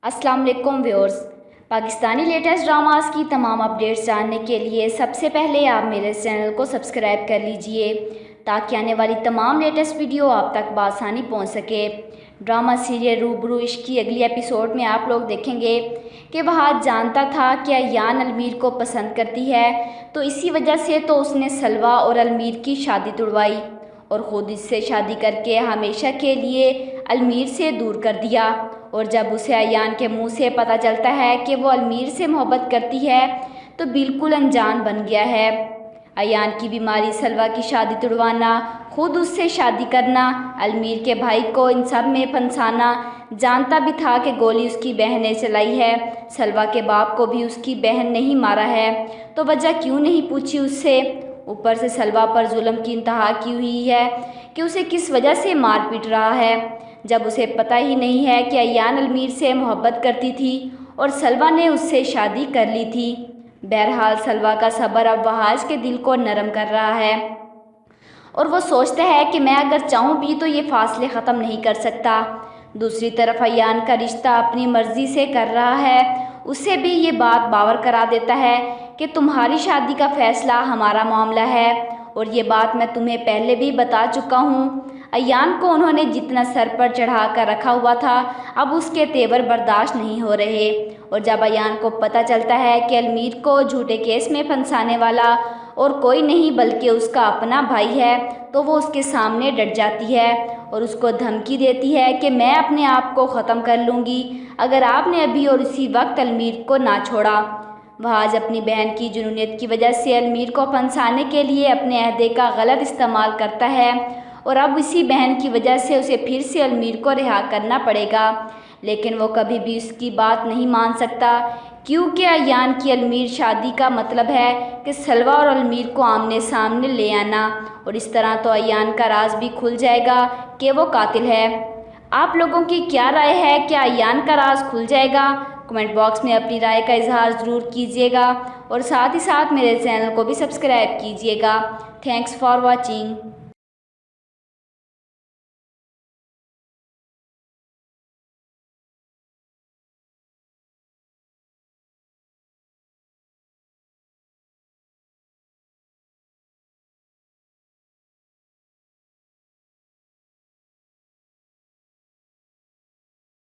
अस्सलाम वालेकुम viewers. Pakistani latest dramas की तमाम अपडेट्स जानने के लिए सबसे पहले आप मेरे चैनल को सब्सक्राइब कर लीजिए ताकि आने वाली तमाम लेटेस्ट वीडियो आप तक बआसानी पहुंच सके। ड्रामा सीरियल रूबरू इश्क की अगली एपिसोड में आप लोग देखेंगे कि वह जानता था कि अयान अलमीर को पसंद करती है, तो इसी वजह से तो उसने सलवा और अलमीर की शादी तुड़वाई और ख़ुद इससे शादी करके हमेशा के लिए अलमीर से दूर कर दिया। और जब उसे अयान के मुंह से पता चलता है कि वो अलमीर से मोहब्बत करती है तो बिल्कुल अनजान बन गया है। अयान की बीमारी, सलवा की शादी तुड़वाना, खुद उससे शादी करना, अलमीर के भाई को इन सब में फंसाना, जानता भी था कि गोली उसकी बहन ने चलाई है, सलवा के बाप को भी उसकी बहन ने ही मारा है, तो वजह क्यों नहीं पूछी उससे। ऊपर से सलवा पर जुल्म की इंतहा की हुई है कि उसे किस वजह से मार पीट रहा है, जब उसे पता ही नहीं है कि अयान अलमीर से मोहब्बत करती थी और सलवा ने उससे शादी कर ली थी। बहरहाल सलवा का सब्र अब वहाज के दिल को नरम कर रहा है और वो सोचता है कि मैं अगर चाहूँ भी तो ये फासले ख़त्म नहीं कर सकता। दूसरी तरफ अयान का रिश्ता अपनी मर्ज़ी से कर रहा है, उससे भी ये बात बावर करा देता है कि तुम्हारी शादी का फ़ैसला हमारा मामला है और ये बात मैं तुम्हें पहले भी बता चुका हूँ। अयान को उन्होंने जितना सर पर चढ़ा कर रखा हुआ था अब उसके तेवर बर्दाश्त नहीं हो रहे और जब अयान को पता चलता है कि अलमीर को झूठे केस में फंसाने वाला और कोई नहीं बल्कि उसका अपना भाई है तो वो उसके सामने डट जाती है और उसको धमकी देती है कि मैं अपने आप को ख़त्म कर लूँगी अगर आपने अभी और इसी वक्त अलमीर को ना छोड़ा। वह आज अपनी बहन की जुनूनियत की वजह से अलमीर को फंसाने के लिए अपने अहदे का गलत इस्तेमाल करता है और अब इसी बहन की वजह से उसे फिर से अलमीर को रिहा करना पड़ेगा, लेकिन वो कभी भी उसकी बात नहीं मान सकता क्योंकि अयान की अलमीर शादी का मतलब है कि सलवा और अलमीर को आमने सामने ले आना और इस तरह तो अयान का राज भी खुल जाएगा कि वो कातिल है। आप लोगों की क्या राय है, क्या अयान का राज खुल जाएगा? कमेंट बॉक्स में अपनी राय का इजहार ज़रूर कीजिएगा और साथ ही साथ मेरे चैनल को भी सब्सक्राइब कीजिएगा। Thanks for watching.